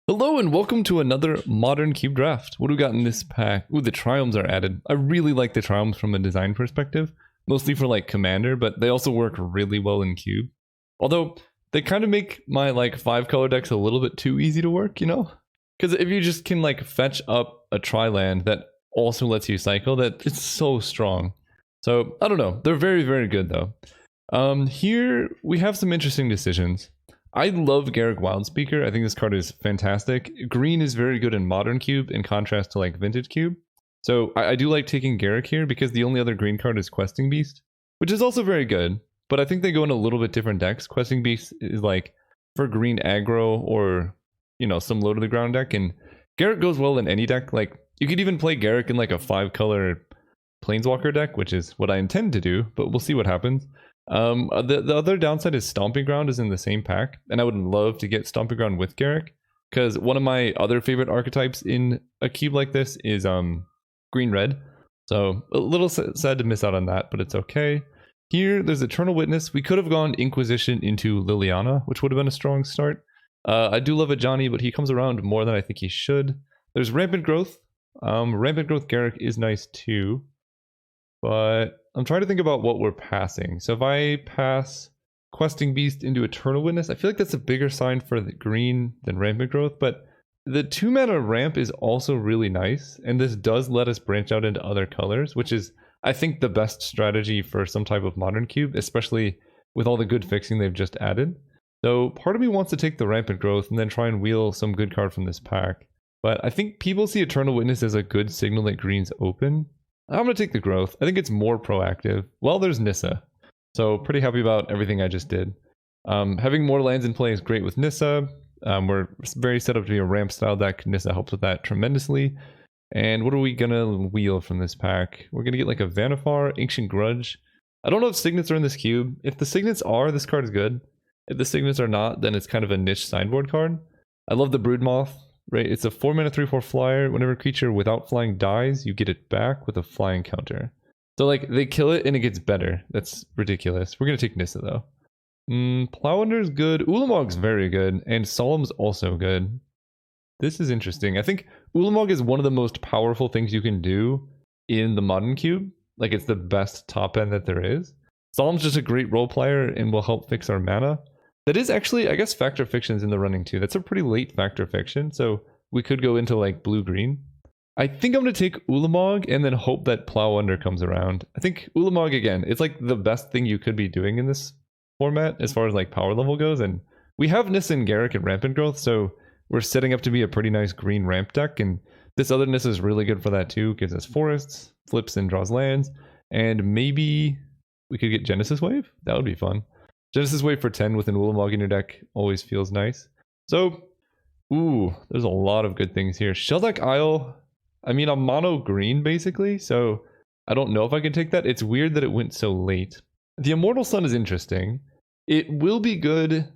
Hello and welcome to another Modern Cube Draft. What do we got in this pack? Ooh, the Triomes are added. I really like the Triomes from a design perspective, mostly for like Commander, but they also work really well in Cube. Although, they kind of make my like 5-color decks a little bit too easy to work, you know? Because if you just can like fetch up a Tri-land that also lets you cycle, that it's so strong. So, I don't know. They're very, very good though. Here, we have some interesting decisions. I love Garrick Wildspeaker. I think this card is fantastic. Green is very good in Modern Cube in contrast to like Vintage Cube. So I do like taking Garrick here because the only other green card is Questing Beast, which is also very good. But I think they go in a little bit different decks. Questing Beast is like for green aggro or, you know, some low to the ground deck. And Garrick goes well in any deck. Like you could even play Garrick in like a 5-color Planeswalker deck, which is what I intend to do, but we'll see what happens. The other downside is Stomping Ground is in the same pack, and I would love to get Stomping Ground with Garrick, because one of my other favorite archetypes in a cube like this is green-red. So a little sad to miss out on that, but it's okay. Here, there's Eternal Witness. We could have gone Inquisition into Liliana, which would have been a strong start. I do love a Johnny, but he comes around more than I think he should. There's Rampant Growth. Rampant Growth Garrick is nice too, but I'm trying to think about what we're passing. So if I pass Questing Beast into Eternal Witness, I feel like that's a bigger sign for the green than Rampant Growth, but the 2-mana ramp is also really nice, and this does let us branch out into other colors, which is, I think, the best strategy for some type of Modern Cube, especially with all the good fixing they've just added. So part of me wants to take the Rampant Growth and then try and wheel some good card from this pack. But I think people see Eternal Witness as a good signal that green's open. I'm going to take the Growth. I think it's more proactive. Well, there's Nissa. So pretty happy about everything I just did. Having more lands in play is great with Nissa. We're very set up to be a ramp style deck. Nissa helps with that tremendously. And what are we going to wheel from this pack? We're going to get like a Vannifar, Ancient Grudge. I don't know if Signets are in this cube. If the Signets are, this card is good. If the Signets are not, then it's kind of a niche sideboard card. I love the Broodmoth. Right, it's a 4-mana 3/4 flyer. Whenever a creature without flying dies, you get it back with a flying counter. So like they kill it and it gets better. That's ridiculous. We're gonna take Nissa though. Plowunder is good. Ulamog's very good, and Solemn's also good. This is interesting. I think Ulamog is one of the most powerful things you can do in the Modern Cube. Like it's the best top end that there is. Solemn's just a great role player and will help fix our mana. That is actually, I guess, Factor Fiction's in the running too. That's a pretty late Factor Fiction, so we could go into like blue-green. I think I'm going to take Ulamog and then hope that Plowunder comes around. I think Ulamog, again, it's like the best thing you could be doing in this format as far as like power level goes, and we have Nissa and Garrick and Rampant Growth, so we're setting up to be a pretty nice green ramp deck, and this other Nissa is really good for that too. Gives us forests, flips and draws lands, and maybe we could get Genesis Wave? That would be fun. Genesis Wave for 10 with an Ulamog in your deck always feels nice. So, ooh, there's a lot of good things here. Sheldeck Isle, I mean, I'm mono green basically, so I don't know if I can take that. It's weird that it went so late. The Immortal Sun is interesting. It will be good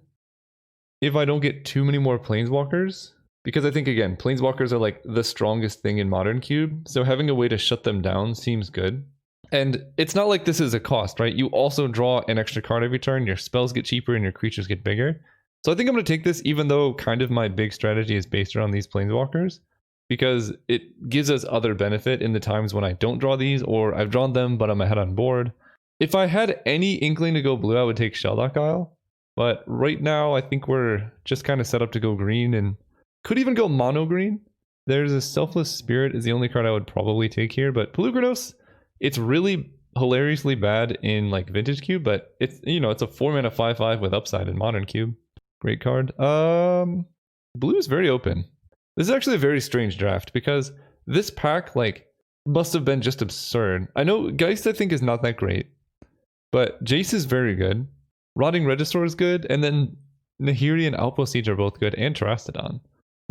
if I don't get too many more Planeswalkers, because I think, again, Planeswalkers are like the strongest thing in Modern Cube, so having a way to shut them down seems good. And it's not like this is a cost, right? You also draw an extra card every turn, your spells get cheaper, and your creatures get bigger. So I think I'm going to take this, even though kind of my big strategy is based around these Planeswalkers, because it gives us other benefit in the times when I don't draw these, or I've drawn them, but I'm ahead on board. If I had any inkling to go blue, I would take Sheldeck Isle. But right now, I think we're just kind of set up to go green, and could even go mono green. There's a Selfless Spirit is the only card I would probably take here, but Pelugrinos, it's really hilariously bad in like Vintage Cube, but it's, you know, it's a 4-mana 5/5 with upside in Modern Cube. Great card. Blue is very open. This is actually a very strange draft because this pack like must have been just absurd. I know Geist I think is not that great, but Jace is very good. Rotting Regisaur is good, and then Nahiri and Outpost Siege are both good, and Terastodon.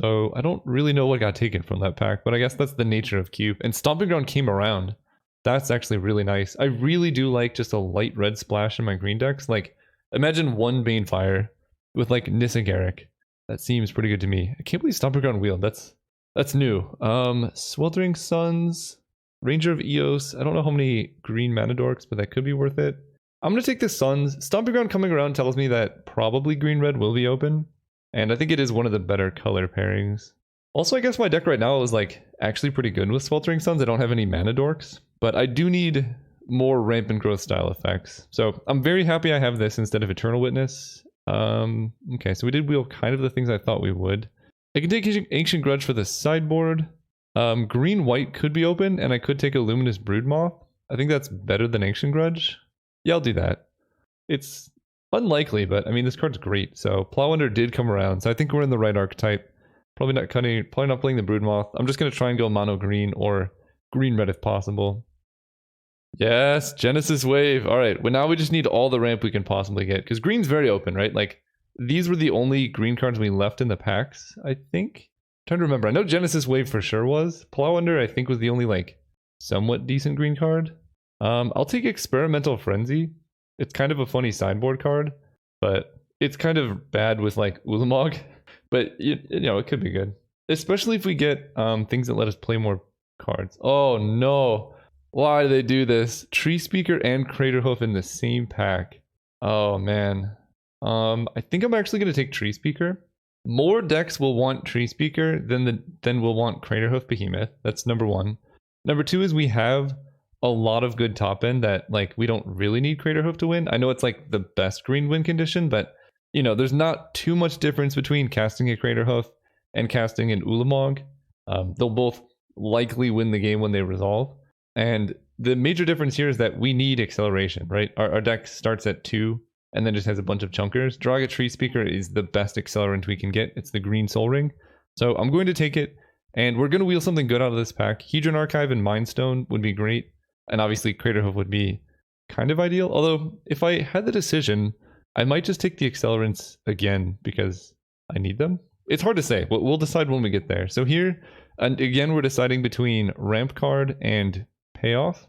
So I don't really know what got taken from that pack, but I guess that's the nature of Cube. And Stomping Ground came around. That's actually really nice. I really do like just a light red splash in my green decks. Like, imagine one Banefire with like Nissa Garrick. That seems pretty good to me. I can't believe Stomping Ground wheeled. That's new. Sweltering Suns, Ranger of Eos. I don't know how many green mana dorks, but that could be worth it. I'm going to take the Suns. Stomping Ground coming around tells me that probably green-red will be open. And I think it is one of the better color pairings. Also, I guess my deck right now is like actually pretty good with Sweltering Suns. I don't have any mana dorks, but I do need more rampant growth style effects. So I'm very happy I have this instead of Eternal Witness. Okay, so we did wheel kind of the things I thought we would. I can take Ancient Grudge for the sideboard. Green-white could be open, and I could take a Luminous Broodmoth. I think that's better than Ancient Grudge. Yeah, I'll do that. It's unlikely, but I mean, this card's great. So Plow Under did come around, so I think we're in the right archetype. Probably not playing the Broodmoth. I'm just going to try and go mono green or green red if possible. Yes, Genesis Wave. All right, well now we just need all the ramp we can possibly get, because green's very open, right? Like, these were the only green cards we left in the packs, I think. I'm trying to remember. I know Genesis Wave for sure was. Plow Under, I think, was the only, like, somewhat decent green card. I'll take Experimental Frenzy. It's kind of a funny sideboard card, but it's kind of bad with, like, Ulamog. But, you know, it could be good. Especially if we get things that let us play more cards. Oh, no. Why do they do this? Tree Speaker and Craterhoof in the same pack. Oh, man. I think I'm actually going to take Tree Speaker. More decks will want Tree Speaker than will want Craterhoof Behemoth. That's number one. Number two is we have a lot of good top end that, like, we don't really need Craterhoof to win. I know it's like the best green win condition, but, you know, there's not too much difference between casting a Craterhoof and casting an Ulamog. They'll both likely win the game when they resolve. And the major difference here is that we need acceleration, right? Our deck starts at 2 and then just has a bunch of chunkers. Drawing a Tree Speaker is the best accelerant we can get. It's the green Soul Ring. So I'm going to take it, and we're going to wheel something good out of this pack. Hedron Archive and Mindstone would be great, and obviously Craterhoof would be kind of ideal. Although, if I had the decision, I might just take the accelerants again because I need them. It's hard to say. We'll decide when we get there. So here, and again, we're deciding between Ramp Card and Payoff.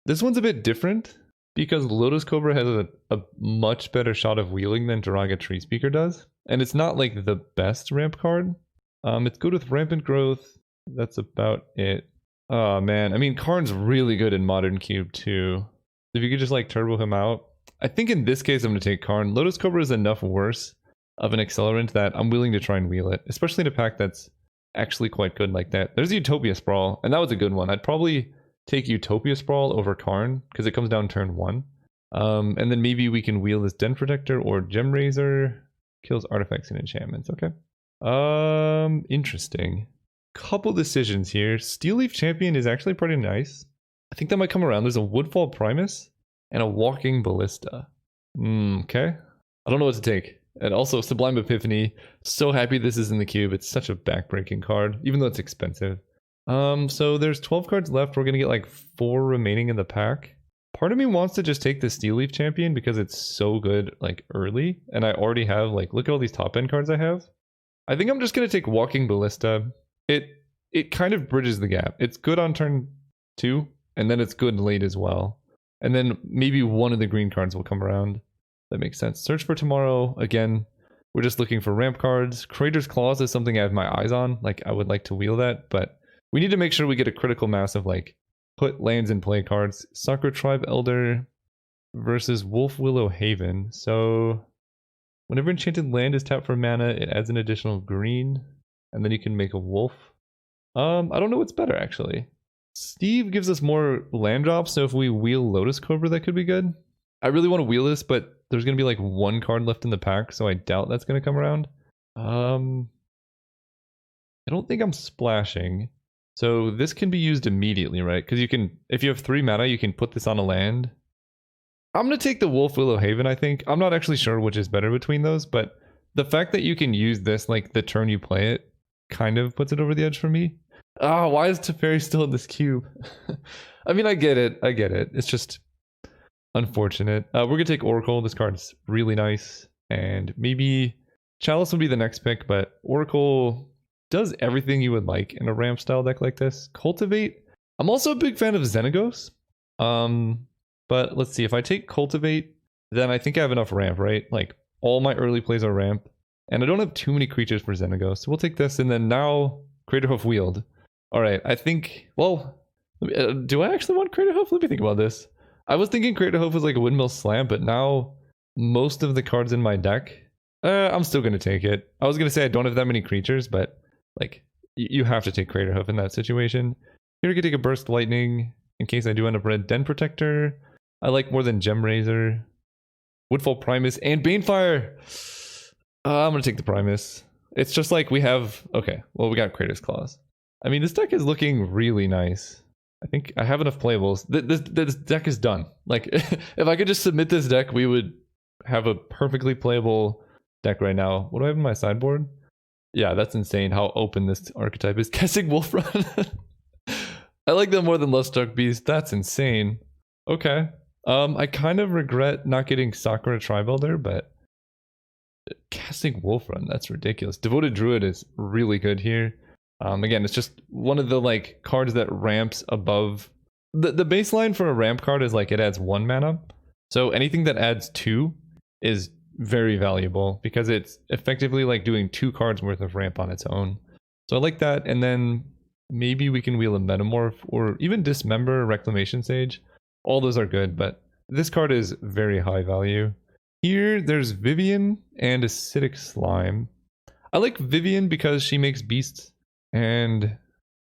This one's a bit different because Lotus Cobra has a much better shot of wheeling than Daraga Tree Speaker does. And it's not like the best ramp card. It's good with Rampant Growth. That's about it. Oh man, I mean, Karn's really good in Modern Cube too. If you could just like turbo him out. I think in this case I'm going to take Karn. Lotus Cobra is enough worse of an accelerant that I'm willing to try and wheel it. Especially in a pack that's actually quite good like that. There's Utopia Sprawl, and that was a good one. I'd probably take Utopia Sprawl over Karn because it comes down turn 1. And then maybe we can wheel this Den Protector or Gem Razor. Kills artifacts and enchantments. Okay. Interesting. Couple decisions here. Steel Leaf Champion is actually pretty nice. I think that might come around. There's a Woodfall Primus and a Walking Ballista. Okay. I don't know what to take. And also Sublime Epiphany. So happy this is in the cube. It's such a backbreaking card, even though it's expensive. So there's 12 cards left. We're gonna get like 4 remaining in the pack. Part of me wants to just take the Steel Leaf Champion because it's so good like early, and I already have like, look at all these top end cards I have. I think I'm just gonna take Walking Ballista. It kind of bridges the gap. It's good on turn 2, and then it's good late as well. And then maybe one of the green cards will come around. That makes sense. Search for Tomorrow. Again, we're just looking for ramp cards. Crater's Claws is something I have my eyes on. Like, I would like to wheel that, but we need to make sure we get a critical mass of like put lands in play cards. Sacred Tribe Elder versus Wolf Willow Haven. So whenever enchanted land is tapped for mana, it adds an additional green, and then you can make a wolf. I don't know what's better actually. Steve gives us more land drops, so if we wheel Lotus Cobra, that could be good. I really want to wheel this, but there's going to be like 1 card left in the pack, so I doubt that's going to come around. I don't think I'm splashing. So this can be used immediately, right? Because you can, if you have 3 mana, you can put this on a land. I'm going to take the Wolf Willow Haven, I think. I'm not actually sure which is better between those, but the fact that you can use this like the turn you play it kind of puts it over the edge for me. Ah, why is Teferi still in this cube? I mean, I get it. It's just unfortunate. We're going to take Oracle. This card's really nice. And maybe Chalice would be the next pick, but Oracle does everything you would like in a ramp style deck like this. Cultivate. I'm also a big fan of Xenagos. But let's see. If I take Cultivate, then I think I have enough ramp, right? Like, all my early plays are ramp. And I don't have too many creatures for Xenagos. So we'll take this, and then now Craterhoof Wield. Alright, I think, well, do I actually want Craterhoof? Let me think about this. I was thinking Craterhoof was like a Windmill Slam, but now most of the cards in my deck I'm still gonna take it. I was gonna say I don't have that many creatures, but like you have to take Craterhoof in that situation. Here we could take a Burst Lightning in case I do end up red. Den Protector I like more than Gem Razor. Woodfall Primus and Banefire. I'm gonna take the Primus. It's just like we have, okay, well we got Kratos Claws. I mean, this deck is looking really nice. I think I have enough playables. This deck is done. Like, if I could just submit this deck, we would have a perfectly playable deck right now. What do I have in my sideboard? Yeah, that's insane how open this archetype is. Kessig Wolfrun. I like that more than Luststruck Beast. That's insane. Okay. I kind of regret not getting Sakura Tribuilder, but Casting Wolfrun, that's ridiculous. Devoted Druid is really good here. Again, it's just one of the like cards that ramps above. The baseline for a ramp card is like it adds 1 mana. So anything that adds 2 is very valuable because it's effectively like doing 2 cards worth of ramp on its own. So I like that, and then maybe we can wheel a Metamorph or even Dismember, Reclamation Sage. All those are good, but this card is very high value. Here, there's Vivian and Acidic Slime. I like Vivian because she makes beasts, and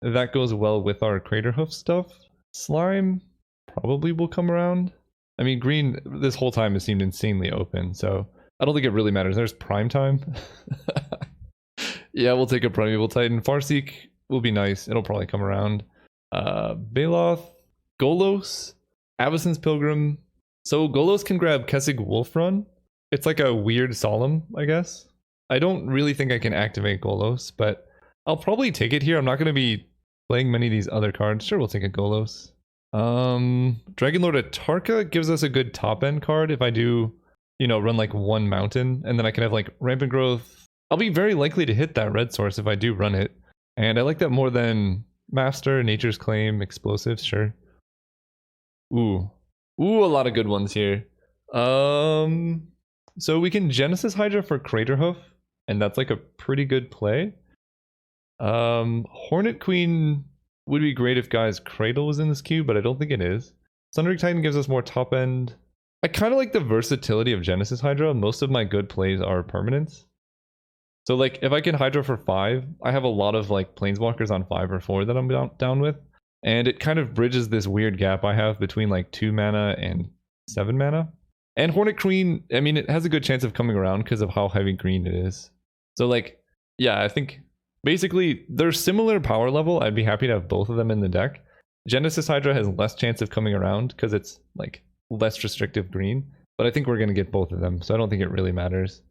that goes well with our Craterhoof stuff. Slime probably will come around. I mean, green this whole time has seemed insanely open, so I don't think it really matters. There's Prime Time. Yeah, we'll take a Primeval Titan. Farseek will be nice. It'll probably come around. Baloth, Golos, Avacyn's Pilgrim. So Golos can grab Kessig Wolfrun. It's like a weird Solemn, I guess. I don't really think I can activate Golos, but I'll probably take it here. I'm not going to be playing many of these other cards. Sure, we'll take a Golos. Dragonlord Atarka gives us a good top end card if I do, you know, run like 1 mountain, and then I can have like Rampant Growth. I'll be very likely to hit that red source if I do run it. And I like that more than Master, Nature's Claim, Explosives, sure. Ooh, a lot of good ones here. So we can Genesis Hydra for Craterhoof, and that's like a pretty good play. Hornet Queen would be great if Guy's Cradle was in this queue, but I don't think it is. Sundering Titan gives us more top end. I kind of like the versatility of Genesis Hydra. Most of my good plays are permanents. So like if I can Hydra for 5, I have a lot of like Planeswalkers on 5 or 4 that I'm down with. And it kind of bridges this weird gap I have between like 2 mana and 7 mana. And Hornet Queen, I mean, it has a good chance of coming around because of how heavy green it is. So like, yeah, I think basically they're similar power level. I'd be happy to have both of them in the deck. Genesis Hydra has less chance of coming around because it's like less restrictive green. But I think we're going to get both of them, so I don't think it really matters.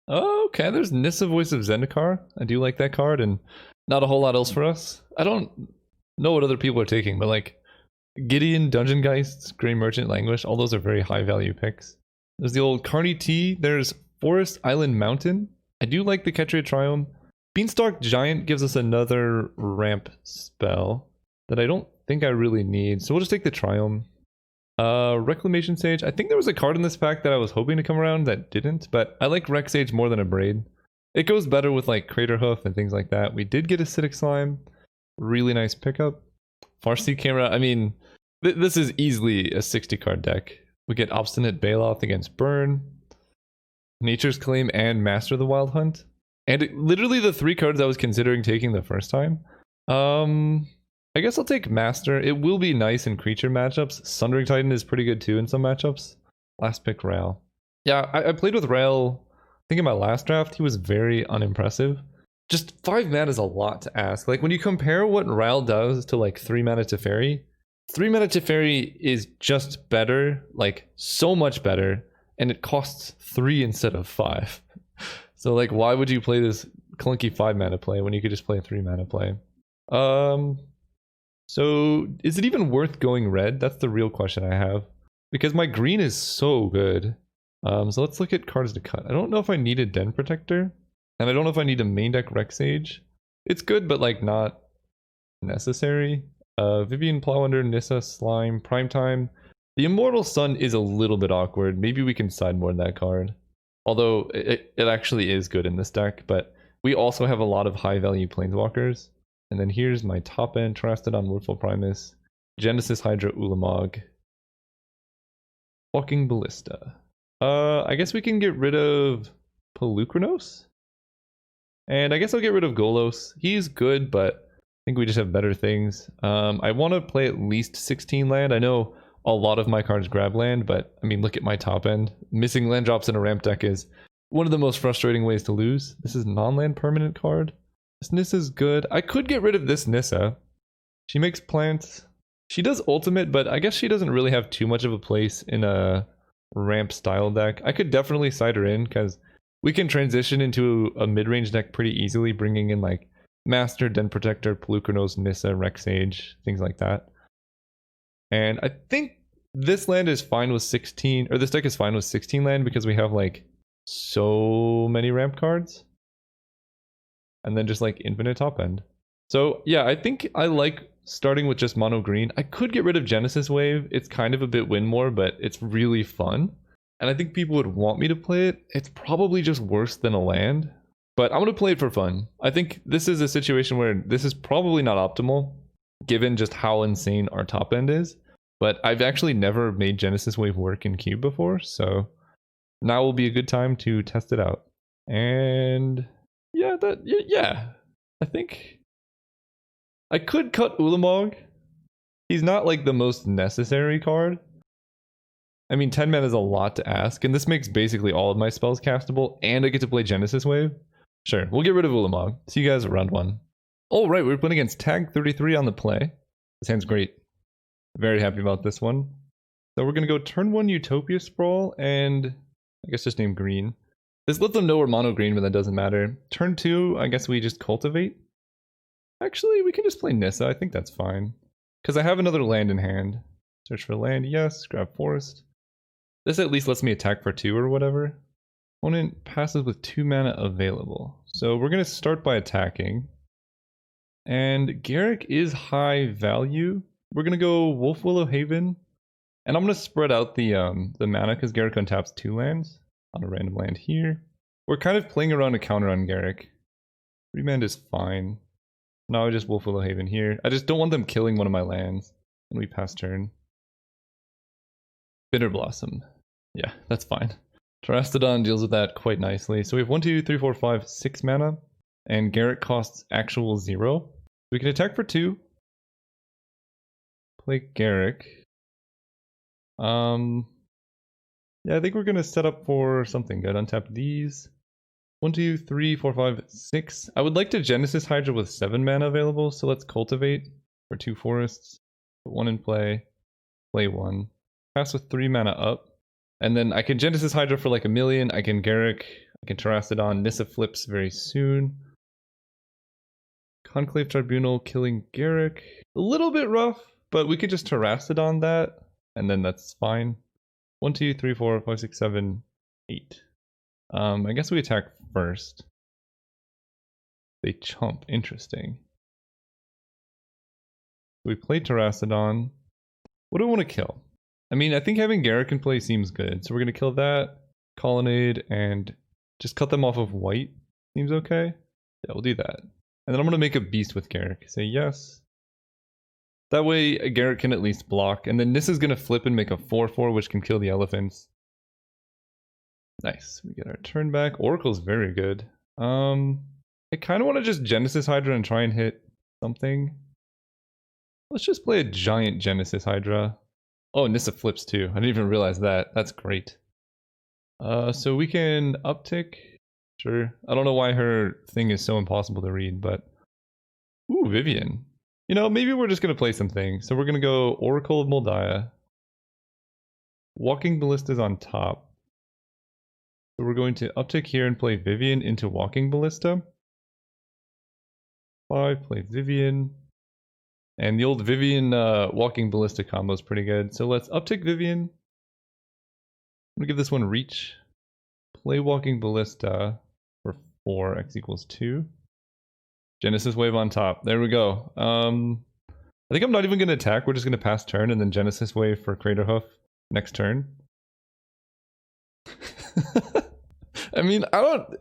Okay, there's Nissa, Voice of Zendikar. I do like that card, and not a whole lot else for us. I don't know what other people are taking, but like Gideon, Dungeon Geists, Grey Merchant, Languish, all those are very high value picks. There's the old Carney T. There's Forest Island Mountain. I do like the Ketria Triome. Beanstalk Giant gives us another ramp spell that I don't think I really need, so we'll just take the Triome. Reclamation Sage. I think there was a card in this pack that I was hoping to come around that didn't, but I like Rec Sage more than a Braid. It goes better with like Craterhoof and things like that. We did get Acidic Slime. Really nice pickup. Farseek Camera. I mean, this is easily a 60 card deck. We get Obstinate Baloth against Burn, Nature's Claim, and Master the Wild Hunt. And literally the 3 cards I was considering taking the first time. I guess I'll take Master. It will be nice in creature matchups. Sundering Titan is pretty good too in some matchups. Last pick, Rail. Yeah, I played with Rail, I think in my last draft. He was very unimpressive. Just 5 mana is a lot to ask. Like when you compare what Rail does to like 3 mana Teferi, 3 mana Teferi is just better, like so much better, and it costs 3 instead of 5. So like why would you play this clunky 5 mana play when you could just play a 3 mana play? So is it even worth going red? That's the real question I have. Because my green is so good. So let's look at cards to cut. I don't know if I need a Den Protector. And I don't know if I need a main deck Rec Sage. It's good, but like not necessary. Vivian Plowunder, Nissa, Slime, Primetime. The Immortal Sun is a little bit awkward. Maybe we can sideboard that card. Although it actually is good in this deck. But we also have a lot of high value Planeswalkers. And then here's my top end, Terastodon, Woodfall Primus, Genesis Hydra, Ulamog, Walking Ballista. I guess we can get rid of Pelucranos. And I guess I'll get rid of Golos. He's good, but I think we just have better things. I want to play at least 16 land. I know a lot of my cards grab land, but I mean, look at my top end. Missing land drops in a ramp deck is one of the most frustrating ways to lose. This is non-land permanent card. This Nissa is good. I could get rid of this Nissa. She makes plants. She does ultimate, but I guess she doesn't really have too much of a place in a ramp style deck. I could definitely side her in because we can transition into a mid-range deck pretty easily, bringing in like Master, Den Protector, Pelucranos, Nissa, Rex Sage, things like that. And I think this land is fine with 16, or this deck is fine with 16 land because we have like so many ramp cards. And then just like infinite top end. So yeah, I think I like starting with just mono green. I could get rid of Genesis Wave. It's kind of a bit win more, but it's really fun. And I think people would want me to play it. It's probably just worse than a land, but I'm going to play it for fun. I think this is a situation where this is probably not optimal, given just how insane our top end is. But I've actually never made Genesis Wave work in Cube before, so now will be a good time to test it out. And yeah, I think I could cut Ulamog. He's not like the most necessary card. I mean, 10 mana is a lot to ask, and this makes basically all of my spells castable, and I get to play Genesis Wave. Sure, we'll get rid of Ulamog. See you guys at round 1. All right, we're playing against Tag 33 on the play. This hand's great. Very happy about this one. So we're going to go turn 1 Utopia Sprawl, and I guess just name green. This lets them know we're mono green, but that doesn't matter. Turn 2, I guess we just cultivate. Actually, we can just play Nissa. I think that's fine. Because I have another land in hand. Search for land, yes. Grab forest. This at least lets me attack for 2 or whatever. Opponent passes with 2 mana available. So we're going to start by attacking. And Garrick is high value. We're going to go Wolf Willow Haven. And I'm going to spread out the mana because Garrick untaps 2 lands on a random land here. We're kind of playing around a counter on Garrick. 3 mana is fine. Now I just Wolf Willow Haven here. I just don't want them killing one of my lands when we pass turn. Bitter Blossom. Yeah, that's fine. Terastodon deals with that quite nicely. So we have 1, 2, 3, 4, 5, 6 mana. And Garrick costs actual 0. We can attack for 2. Play Garrick. Yeah, I think we're going to set up for something good. Untap these. 1, 2, 3, 4, 5, 6. I would like to Genesis Hydra with 7 mana available, so let's cultivate for 2 forests. Put 1 in play. Play 1. Pass with 3 mana up. And then I can Genesis Hydra for like 1,000,000. I can Garrick. I can Terastodon. Nissa flips very soon. Conclave Tribunal killing Garrick. A little bit rough, but we could just Terastodon that. And then that's fine. 1, 2, 3, 4, 5, 6, 7, 8. I guess we attack first. They chump. Interesting. We play Terastodon. What do we want to kill? I mean, I think having Garrick in play seems good. So we're going to kill that, Colonnade, and just cut them off of white. Seems okay? Yeah, we'll do that. And then I'm going to make a beast with Garrick. Say yes. That way, Garrick can at least block. And then Nissa's going to flip and make a 4/4, which can kill the elephants. Nice. We get our turn back. Oracle's very good. I kind of want to just Genesis Hydra and try and hit something. Let's just play a giant Genesis Hydra. Oh, Nissa flips too. I didn't even realize that. That's great. So we can uptick. Sure. I don't know why her thing is so impossible to read, but... Ooh, Vivian. You know, maybe we're just going to play something. So we're going to go Oracle of Moldiah. Walking Ballista's on top. So we're going to uptick here and play Vivian into Walking Ballista. 5, play Vivian. And the old Vivian Walking Ballista combo is pretty good. So let's uptick Vivian. I'm going to give this one reach. Play Walking Ballista for 4, x equals 2. Genesis Wave on top. There we go. I think I'm not even going to attack. We're just going to pass turn and then Genesis Wave for Craterhoof next turn. I mean, I don't...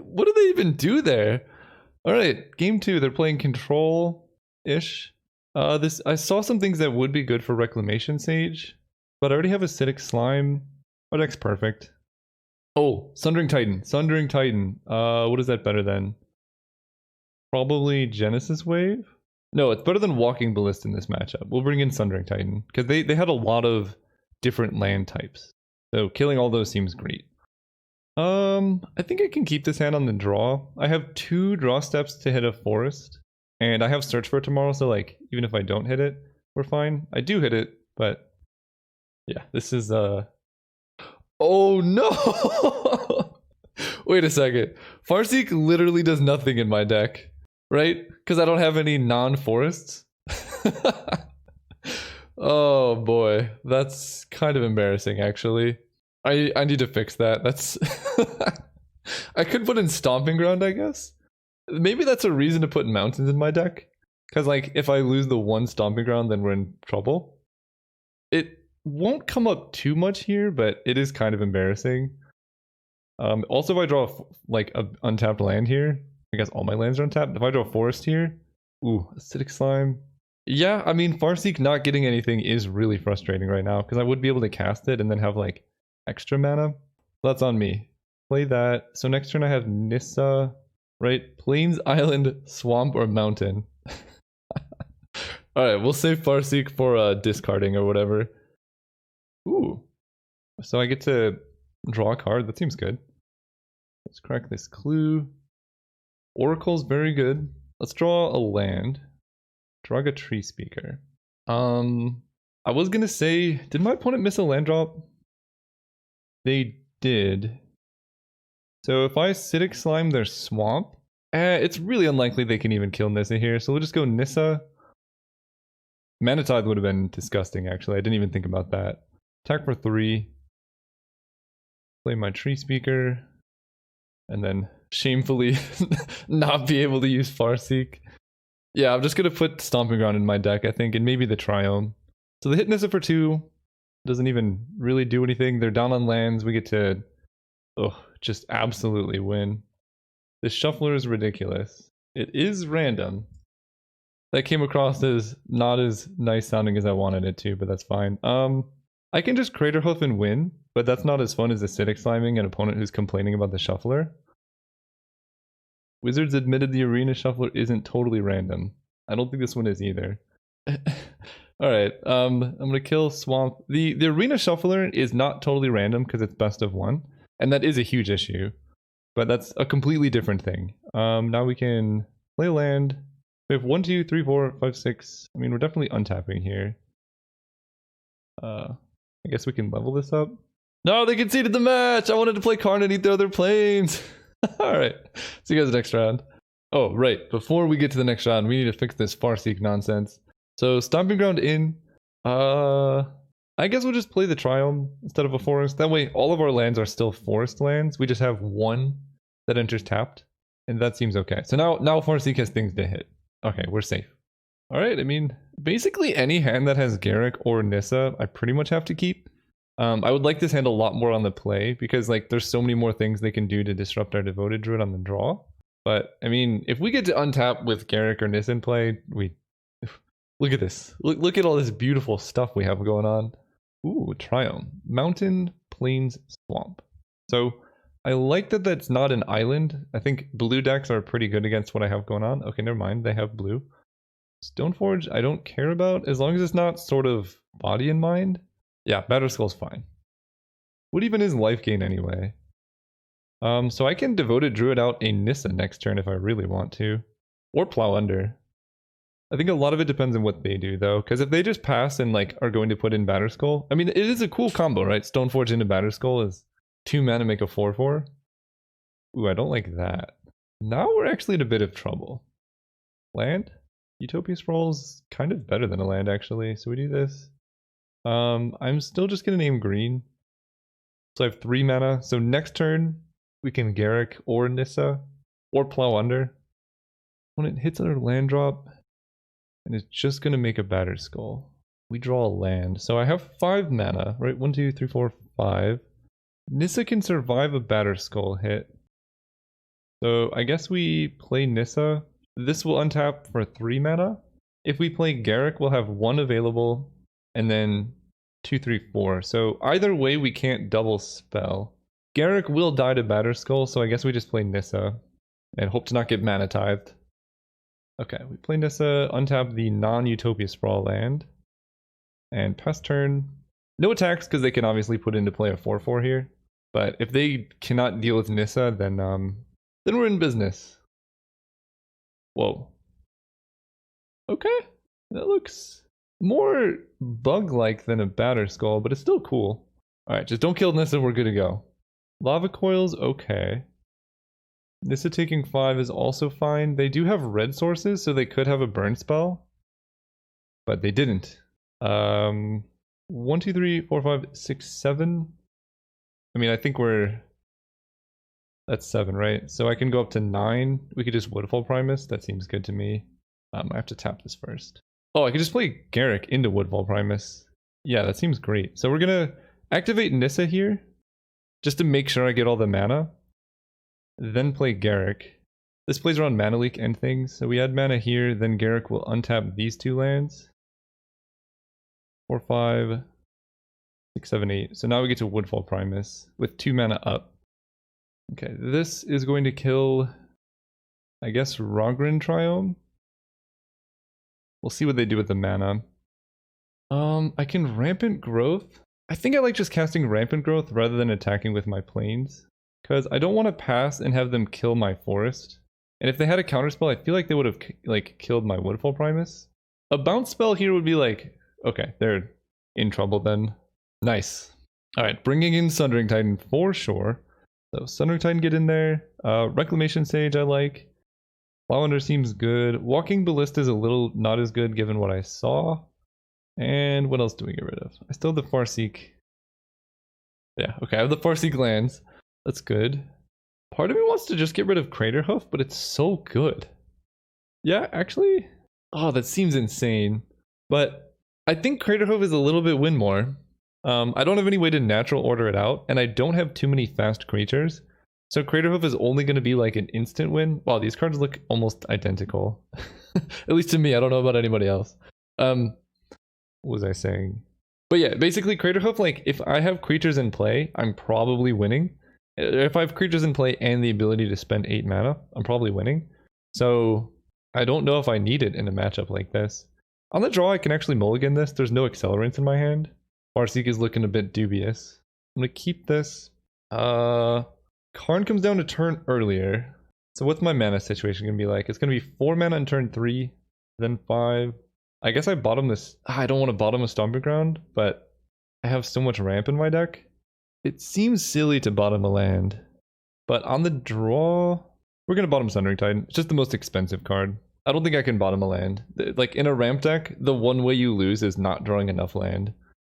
What do they even do there? Alright, game 2. They're playing control-ish. I saw some things that would be good for Reclamation Sage, but I already have Acidic Slime. Our deck's perfect. Oh, Sundering Titan. Sundering Titan. What is that better than? Probably Genesis Wave? No, it's better than Walking Ballista in this matchup. We'll bring in Sundering Titan, because they had a lot of different land types. So killing all those seems great. I think I can keep this hand on the draw. I have 2 draw steps to hit a forest, and I have Search for it tomorrow, so like, even if I don't hit it, we're fine. I do hit it, but yeah, this is, oh no! Wait a second. Farseek literally does nothing in my deck, right? Because I don't have any non-forests. Oh boy, that's kind of embarrassing actually. I need to fix that. That's I could put in Stomping Ground, I guess. Maybe that's a reason to put mountains in my deck. Because like if I lose the 1 Stomping Ground, then we're in trouble. It won't come up too much here, but it is kind of embarrassing. Also, if I draw like an untapped land here, I guess all my lands are untapped. If I draw a forest here, ooh, Acidic Slime. Yeah, I mean, Farseek not getting anything is really frustrating right now because I would be able to cast it and then have like extra mana. That's on me. Play that. So next turn I have Nissa, right? Plains, Island, Swamp, or Mountain. Alright, we'll save Farseek for discarding or whatever. Ooh. So I get to draw a card. That seems good. Let's crack this clue. Oracle's very good. Let's draw a land. Drag a Tree Speaker. I was gonna say, did my opponent miss a land drop? They did. So if I Acidic Slime their Swamp, it's really unlikely they can even kill Nissa here. So we'll just go Nissa. Mana Tithe would have been disgusting, actually. I didn't even think about that. Attack for 3. Play my Tree Speaker. And then shamefully not be able to use Farseek. Yeah, I'm just going to put Stomping Ground in my deck, I think, and maybe the Triome. So they hit Nissa for 2. Doesn't even really do anything. They're down on lands. We get to just absolutely win. This Shuffler is ridiculous. It is random. That came across as not as nice sounding as I wanted it to, but that's fine. I can just Crater Hoof and win, but that's not as fun as Acidic Sliming an opponent who's complaining about the Shuffler. Wizards admitted the Arena Shuffler isn't totally random. I don't think this one is either. Alright, I'm gonna kill Swamp. The Arena Shuffler is not totally random because it's best of 1, and that is a huge issue. But that's a completely different thing. Now we can play land. We have 1, 2, 3, 4, 5, 6. I mean, we're definitely untapping here. I guess we can level this up. No, they conceded the match! I wanted to play Karn and eat their other planes! Alright, see you guys next round. Oh, right, before we get to the next round, we need to fix this Farseek nonsense. So, Stomping Ground in. I guess we'll just play the Triome instead of a forest. That way, all of our lands are still forest lands. We just have 1 that enters tapped, and that seems okay. So now Farseek has things to hit. Okay, we're safe. Alright, I mean, basically any hand that has Garrick or Nissa, I pretty much have to keep. I would like this hand a lot more on the play, because like there's so many more things they can do to disrupt our Devoted Druid on the draw. But, I mean, if we get to untap with Garrick or Nissa in play, look at this. Look at all this beautiful stuff we have going on. Ooh, Triome. Mountain, Plains, Swamp. So, I like that that's not an island. I think blue decks are pretty good against what I have going on. Okay, never mind. They have blue. Stoneforge, I don't care about, as long as it's not sort of body in mind. Yeah, Batterskull's fine. What even is life gain anyway? So I can Devoted Druid out a Nissa next turn if I really want to. Or Plow Under. I think a lot of it depends on what they do, though. Because if they just pass and like are going to put in Batterskull... I mean, it is a cool combo, right? Stoneforge into Batterskull is 2 mana make a 4/4. Ooh, I don't like that. Now we're actually in a bit of trouble. Land? Utopia Scroll's kind of better than a land, actually. So we do this. I'm still just going to name green. So I have 3 mana. So next turn, we can Garrick or Nissa. Or Plow Under. When it hits our land drop... and it's just going to make a Batterskull. We draw a land. So I have 5 mana, right? 1, 2, 3, 4, 5. Nissa can survive a Batterskull hit. So I guess we play Nissa. This will untap for 3 mana. If we play Garrick, we'll have 1 available. And then 2, 3, 4. So either way, we can't double spell. Garrick will die to Batterskull, so I guess we just play Nissa and hope to not get mana tithed. Okay, we play Nissa, untap the non-Utopia Sprawl land, and pass turn. No attacks because they can obviously put into play a 4/4 here, but if they cannot deal with Nissa, then we're in business. Whoa. Okay, that looks more bug-like than a Batterskull, but it's still cool. Alright, just don't kill Nissa, we're good to go. Lava Coils, okay. Nissa taking 5 is also fine. They do have red sources, so they could have a burn spell. But they didn't. 1, 2, 3, 4, 5, 6, 7. I mean, I think that's 7, right? So I can go up to 9. We could just Woodfall Primus. That seems good to me. I have to tap this first. Oh, I could just play Garrick into Woodfall Primus. Yeah, that seems great. So we're gonna activate Nissa here, just to make sure I get all the mana. Then play Garrick. This plays around mana leak and things. So we add mana here, then Garrick will untap these 2 lands. 4, 5, 6, 7, 8. So now we get to Woodfall Primus with 2 mana up. Okay, this is going to kill, I guess, Rogren Triome. We'll see what they do with the mana. I can Rampant Growth. I think I like just casting Rampant Growth rather than attacking with my planes, because I don't want to pass and have them kill my forest. And if they had a counterspell, I feel like they would have like killed my Woodfall Primus. A bounce spell here would be like, okay, they're in trouble then. Nice. All right, bringing in Sundering Titan for sure. So Sundering Titan get in there. Reclamation Sage I like. Lavender seems good. Walking Ballista is a little not as good given what I saw. And what else do we get rid of? I still have the Farseek. Yeah, okay, I have the Farseek lands. That's good. Part of me wants to just get rid of Craterhoof, but it's so good. Yeah, actually, oh, that seems insane. But I think Craterhoof is a little bit win more. I don't have any way to natural order it out, and I don't have too many fast creatures. So Craterhoof is only going to be like an instant win. Wow, these cards look almost identical. At least to me, I don't know about anybody else. What was I saying? But yeah, basically Craterhoof, like, if I have creatures in play, I'm probably winning. If I have creatures in play and the ability to spend 8 mana, I'm probably winning. So I don't know if I need it in a matchup like this. On the draw, I can actually mulligan this. There's no accelerants in my hand. Farseek is looking a bit dubious. I'm going to keep this. Karn comes down to turn earlier. So what's my mana situation going to be like? It's going to be 4 mana in turn 3, then 5. I guess I bottom this. I don't want to bottom a Stomping Ground, but I have so much ramp in my deck. It seems silly to bottom a land. But on the draw, we're going to bottom Sundering Titan. It's just the most expensive card. I don't think I can bottom a land. Like, in a ramp deck, the one way you lose is not drawing enough land.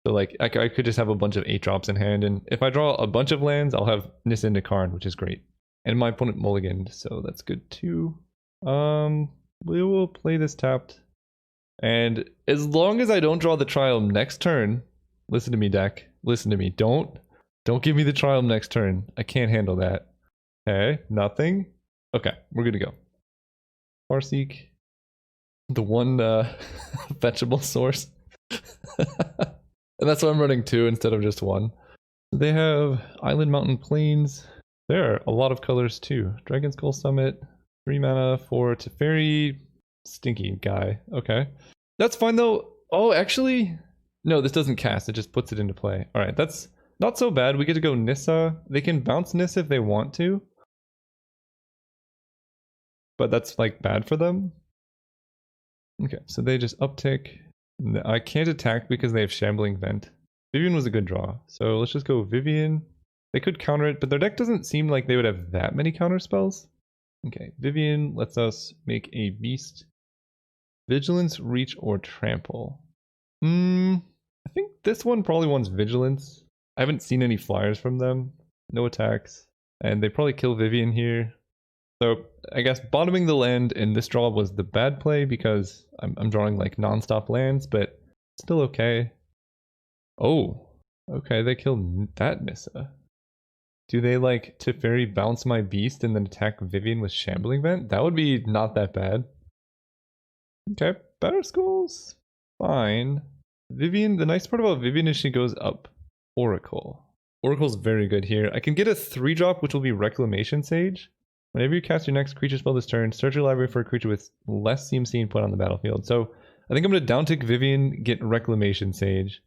So like, I could just have a bunch of 8-drops in hand, and if I draw a bunch of lands, I'll have Nissa into Karn, which is great. And my opponent mulliganed, so that's good too. We will play this tapped. And as long as I don't draw the Triome next turn, listen to me, deck. Listen to me. Don't give me the Triome next turn. I can't handle that. Okay, nothing. Okay, we're good to go. Farseek. The one fetchable source. And that's why I'm running 2 instead of just 1. They have Island Mountain Plains. There are a lot of colors too. Dragon Skull Summit. 3 mana for Teferi. Stinky guy. Okay. That's fine though. Oh, actually, no, this doesn't cast. It just puts it into play. Alright, that's not so bad. We get to go Nissa. They can bounce Nissa if they want to. But that's like bad for them. Okay, so they just uptick. I can't attack because they have Shambling Vent. Vivian was a good draw. So let's just go Vivian. They could counter it, but their deck doesn't seem like they would have that many counter spells. Okay, Vivian lets us make a beast. Vigilance, Reach, or Trample. I think this one probably wants Vigilance. I haven't seen any flyers from them. No attacks. And they probably kill Vivian here. So I guess bottoming the land in this draw was the bad play because I'm drawing like non-stop lands, but still okay. Oh, okay, they killed that Nissa. Do they like Teferi bounce my beast and then attack Vivian with Shambling Vent? That would be not that bad. Okay, Batterskull's fine. Vivian, the nice part about Vivian is she goes up Oracle. Oracle's very good here. I can get a 3-drop, which will be Reclamation Sage. Whenever you cast your next creature spell this turn, search your library for a creature with less CMC and put on the battlefield. So I think I'm going to downtick Vivian, get Reclamation Sage.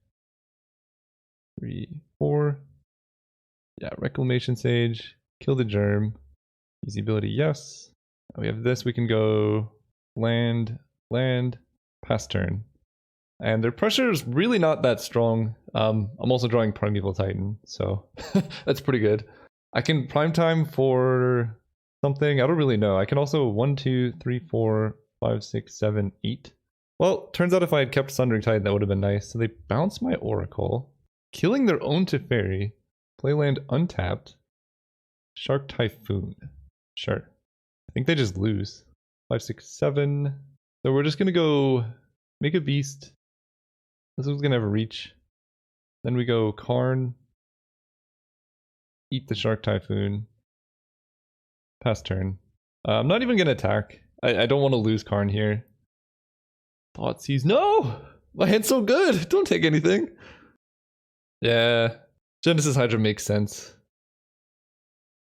3, 4. Yeah, Reclamation Sage. Kill the Germ. Easy ability, yes. We have this, we can go land, pass turn. And their pressure is really not that strong. I'm also drawing Primeval Titan, so that's pretty good. I can prime time for something, I don't really know. I can also 1, 2, 3, 4, 5, 6, 7, 8. Well, turns out if I had kept Sundering Titan, that would have been nice. So they bounce my Oracle, killing their own Teferi, play land untapped, Shark Typhoon. Sure. I think they just lose. 5, 6, 7. So we're just gonna go make a beast. This one's gonna have a reach. Then we go Karn. Eat the Shark Typhoon. Pass turn. I'm not even gonna attack. I don't want to lose Karn here. Thoughtseize. No! My hand's so good! Don't take anything. Yeah. Genesis Hydra makes sense.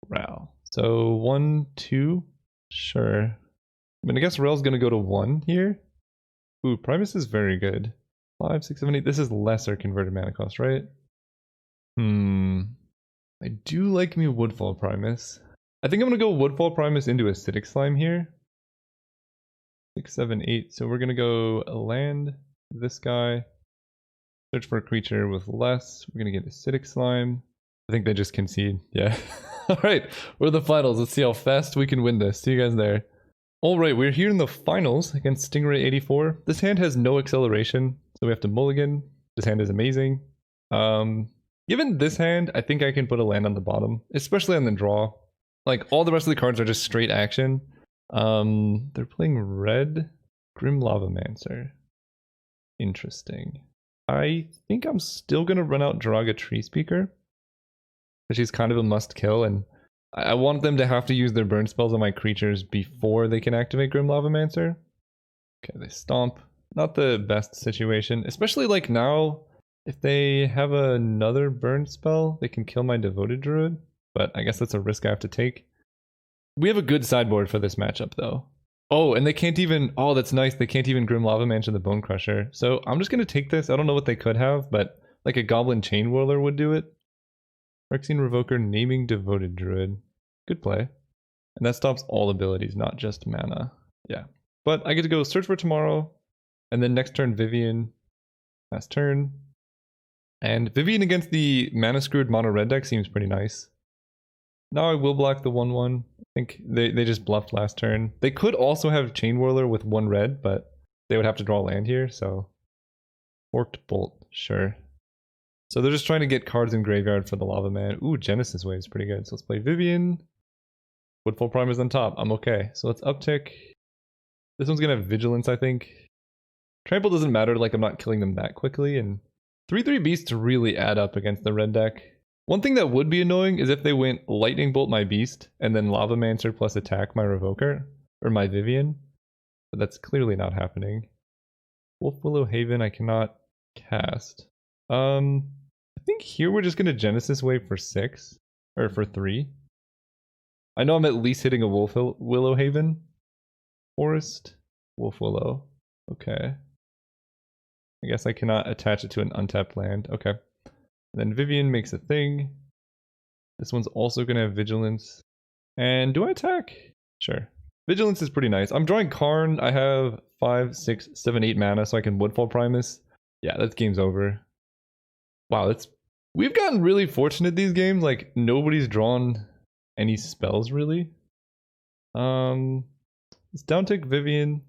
Wow. So 1, 2. Sure. I mean, I guess Rel's gonna go to 1 here. Ooh, Primus is very good. 5, 6, 7, 8. This is lesser converted mana cost, right? I do like me Woodfall Primus. I think I'm gonna go Woodfall Primus into Acidic Slime here. 6, 7, 8. So we're gonna go land this guy. Search for a creature with less. We're gonna get Acidic Slime. I think they just concede. Yeah. Alright, we're in the finals. Let's see how fast we can win this. See you guys there. Alright, we're here in the finals against Stingray 84. This hand has no acceleration, so we have to mulligan. This hand is amazing. Given this hand, I think I can put a land on the bottom, especially on the draw. Like, all the rest of the cards are just straight action. They're playing red. Grim Lavamancer. Interesting. I think I'm still going to run out Draga Treespeaker. She's kind of a must kill, and I want them to have to use their burn spells on my creatures before they can activate Grim Lavamancer. Okay, they stomp. Not the best situation, especially like now, if they have another burn spell, they can kill my Devoted Druid, but I guess that's a risk I have to take. We have a good sideboard for this matchup though. Oh, and they can't even, oh that's nice, they can't even Grim Lavamancer the Bone Crusher. So I'm just gonna take this. I don't know what they could have, but like a Goblin Chain Whirler would do it. Phyrexian Revoker, naming Devoted Druid. Good play. And that stops all abilities, not just mana. Yeah. But I get to go search for tomorrow, and then next turn Vivian. Last turn. And Vivian against the mana screwed mono red deck seems pretty nice. Now I will block the 1/1. I think they just bluffed last turn. They could also have Chain Whirler with 1 red, but they would have to draw land here, so. Forked Bolt, sure. So they're just trying to get cards in graveyard for the Lava Man. Ooh, Genesis Wave is pretty good. So let's play Vivian. Woodfall Primus on top. I'm okay. So let's uptick. This one's gonna have Vigilance, I think. Trample doesn't matter, like I'm not killing them that quickly. And 3/3 Beasts really add up against the red deck. One thing that would be annoying is if they went Lightning Bolt my Beast and then Lavamancer plus attack my Revoker. Or my Vivian. But that's clearly not happening. Wolf Willow Haven I cannot cast. I think here we're just gonna Genesis Wave for 6. Or for 3. I know I'm at least hitting a Wolf Willow Haven. Forest. Wolf Willow. Okay. I guess I cannot attach it to an untapped land. Okay. And then Vivian makes a thing. This one's also gonna have Vigilance. And do I attack? Sure. Vigilance is pretty nice. I'm drawing Karn. I have 5, 6, 7, 8 mana, so I can Woodfall Primus. Yeah, that game's over. Wow, we've gotten really fortunate these games. Like, nobody's drawn any spells, really. Let's downtick Vivian.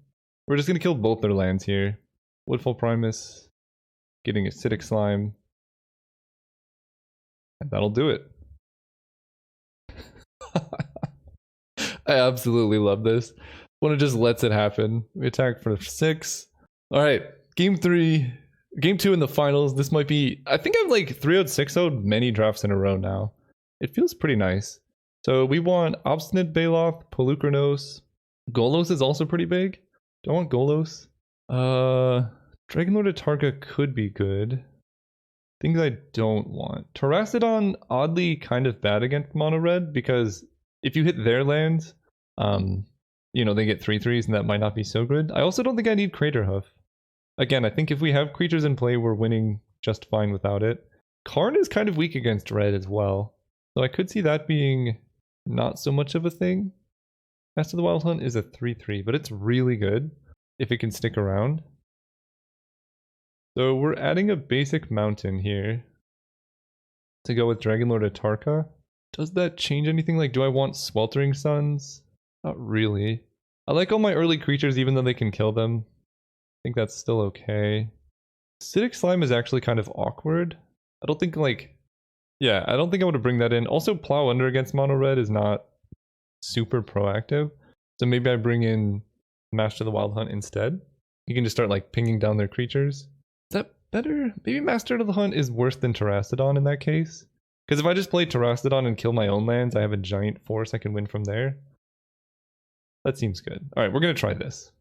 We're just gonna kill both their lands here. Woodfall Primus, getting Acidic Slime. And that'll do it. I absolutely love this. One of just lets it happen. We attack for 6. Alright, game 3. Game 2 in the finals. This might be, I think I've like 3-0'd, 6-0'd many drafts in a row now. It feels pretty nice. So we want Obstinate Baloth, Polukranos. Golos is also pretty big. Do I want Golos? Dragonlord Atarka could be good. Things I don't want. Terracodon, oddly kind of bad against mono red because if you hit their lands, you know, they get 3/3s and that might not be so good. I also don't think I need Crater Hoof. Again, I think if we have creatures in play, we're winning just fine without it. Karn is kind of weak against red as well. So I could see that being not so much of a thing. Master of the Wild Hunt is a 3/3, but it's really good if it can stick around. So we're adding a basic mountain here to go with Dragonlord Atarka. Does that change anything? Like, do I want Sweltering Suns? Not really. I like all my early creatures even though they can kill them. I think that's still okay. Acidic Slime is actually kind of awkward. I don't think like... Yeah, I don't think I want to bring that in. Also, Plow Under against Mono Red is not super proactive. So maybe I bring in Master of the Wild Hunt instead. You can just start like pinging down their creatures. Is that better? Maybe Master of the Hunt is worse than Terracodon in that case. Because if I just play Terracodon and kill my own lands, I have a giant force I can win from there. That seems good. Alright, we're going to try this.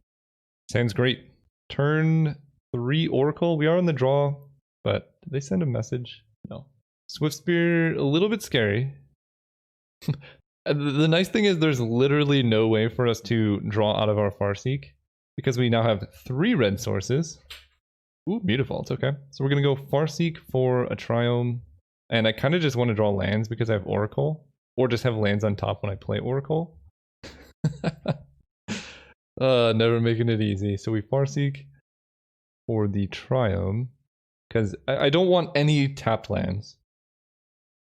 Sounds great. Turn 3 Oracle. We are on the draw, but did they send a message? No. Swift Spear, a little bit scary. The nice thing is there's literally no way for us to draw out of our Farseek because we now have 3 red sources. Ooh, beautiful. It's okay. So we're going to go Farseek for a Triome. And I kind of just want to draw lands because I have Oracle. Or just have lands on top when I play Oracle. Never making it easy. So we Farseek for the Triome. Because I don't want any tapped lands.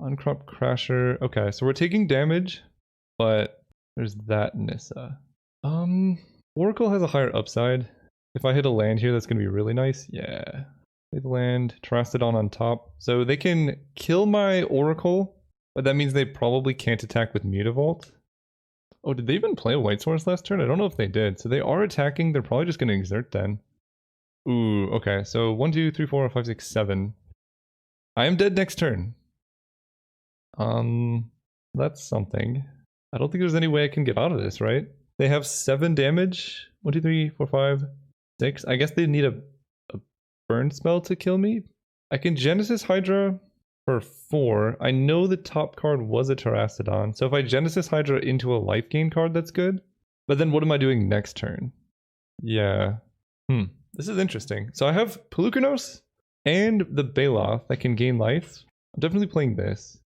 Uncrop Crasher. Okay, so we're taking damage. But there's that Nissa. Oracle has a higher upside. If I hit a land here, that's going to be really nice. Yeah. Play the land. Terracodon on top. So they can kill my Oracle, but that means they probably can't attack with Mutavault. Oh, did they even play a White Source last turn? I don't know if they did. So they are attacking. They're probably just going to exert then. Ooh, okay. So 1, 2, 3, 4, 5, 6, 7. I am dead next turn. That's something. I don't think there's any way I can get out of this, right? They have 7 damage. 1, 2, 3, 4, 5, 6. I guess they need a burn spell to kill me. I can Genesis Hydra for 4. I know the top card was a Terracodon, so if I Genesis Hydra into a life gain card, that's good. But then what am I doing next turn? Yeah. This is interesting. So I have Pelucanos and the Baloth that can gain life. I'm definitely playing this.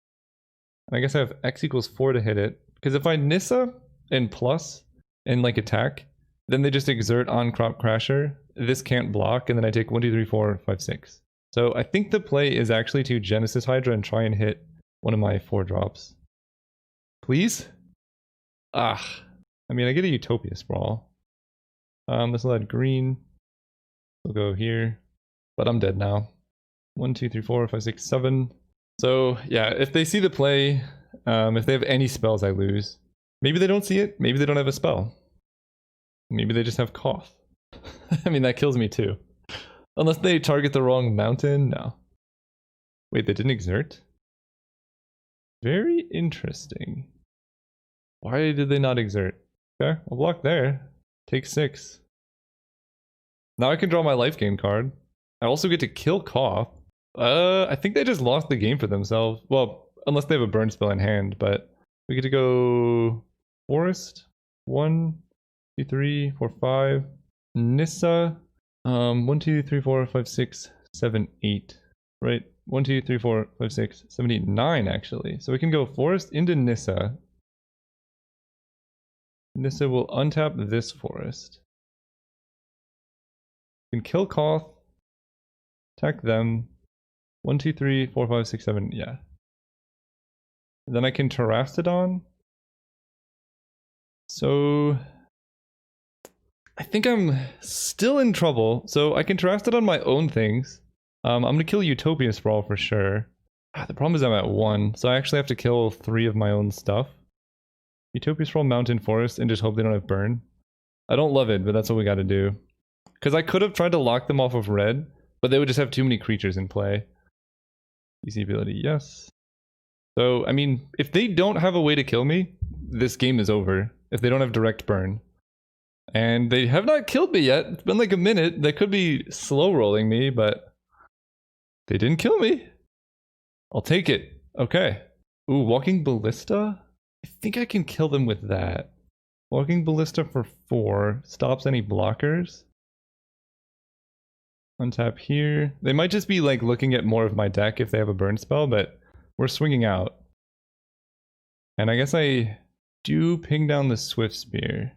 And I guess I have X equals 4 to hit it. Because if I Nissa and plus and like attack, then they just exert on Crop Crasher. This can't block, and then I take 1, 2, 3, 4, 5, 6. So I think the play is actually to Genesis Hydra and try and hit one of my 4 drops. Please? I mean, I get a Utopia Sprawl. This will add green. We'll go here. But I'm dead now. 1, 2, 3, 4, 5, 6, 7. So yeah, if they see the play, if they have any spells, I lose. Maybe they don't see it. Maybe they don't have a spell. Maybe they just have Cough. I mean, that kills me too. Unless they target the wrong mountain, no. Wait, they didn't exert? Very interesting. Why did they not exert? Okay, I'll block there. Take 6. Now I can draw my life gain card. I also get to kill Cough. I think they just lost the game for themselves. Well, unless they have a burn spell in hand, but we get to go Forest. 1, 2, 3, 4, 5. Nissa. 1, 2, 3, 4, 5, 6, 7, 8. Right? 1, 2, 3, 4, 5, 6, 7, 8, 9 actually. So we can go Forest into Nissa. Nissa will untap this Forest. We can kill Koth. Attack them. 1, 2, 3, 4, 5, 6, 7, yeah. And then I can Terracodon. So I think I'm still in trouble. So I can Terracodon my own things. I'm gonna kill Utopia Sprawl for sure. The problem is I'm at 1, so I actually have to kill 3 of my own stuff. Utopia Sprawl, Mountain, Forest, and just hope they don't have burn. I don't love it, but that's what we gotta do. Because I could have tried to lock them off of red, but they would just have too many creatures in play. Easy ability, yes. So, I mean, if they don't have a way to kill me, this game is over. If they don't have direct burn. And they have not killed me yet. It's been like a minute. They could be slow rolling me, but They didn't kill me. I'll take it. Okay. Ooh, Walking Ballista? I think I can kill them with that. Walking Ballista for 4. Stops any blockers. Untap here. They might just be like looking at more of my deck if they have a burn spell, but we're swinging out. And I guess I do ping down the Swift Spear.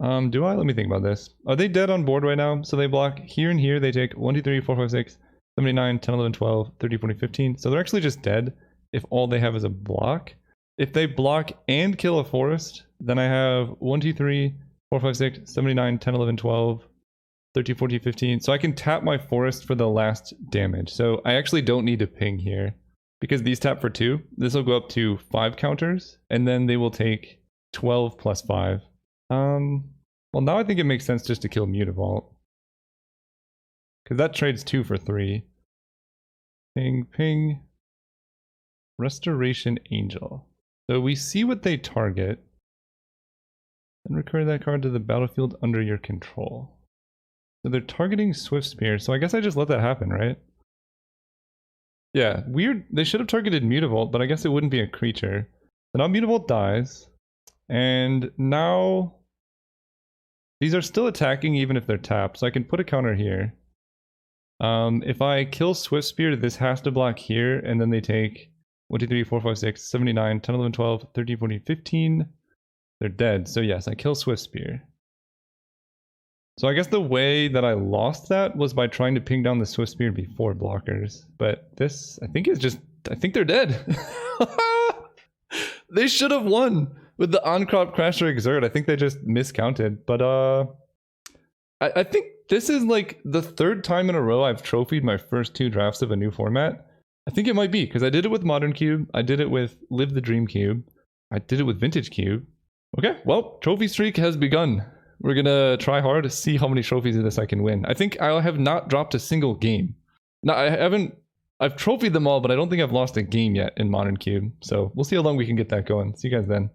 Do I? Let me think about this. Are they dead on board right now? So they block here and here. They take 1, 2, 3, 4, 5, 6, 7, 8, 9, 10, 11, 12, 13, 14, 15. So they're actually just dead if all they have is a block. If they block and kill a forest, then I have 1, 2, 3, 4, 5, 6, 7, 8, 9, 10, 11, 12, 13, 14, 15. So I can tap my forest for the last damage. So I actually don't need to ping here. Because these tap for 2. This will go up to 5 counters. And then they will take 12 plus 5. Well, now I think it makes sense just to kill Mutavault. Because that trades 2 for 3. Ping, ping. Restoration Angel. So we see what they target. And recur that card to the battlefield under your control. So they're targeting Swift Spear. So I guess I just let that happen, right? Yeah, weird. They should have targeted Mutavault, but I guess it wouldn't be a creature. So now Mutavault dies. And now these are still attacking even if they're tapped, so I can put a counter here. If I kill Swift Spear, this has to block here, and then they take 1, 2, 3, 4, 5, 6, 7, 8, 9, 10, 11, 12, 13, 14, 15. They're dead, so yes, I kill Swift Spear. So I guess the way that I lost that was by trying to ping down the Swift Spear before blockers. But this, I think, is just... I think they're dead. They should have won with the on-crop Crasher Exert. I think they just miscounted. But I think this is like the 3rd time in a row I've trophied my first 2 drafts of a new format. I think it might be, because I did it with Modern Cube. I did it with Live the Dream Cube. I did it with Vintage Cube. Okay, well, trophy streak has begun. We're gonna try hard to see how many trophies of this I can win. I think I have not dropped a single game. No, I haven't. I've trophied them all, but I don't think I've lost a game yet in Modern Cube. So we'll see how long we can get that going. See you guys then.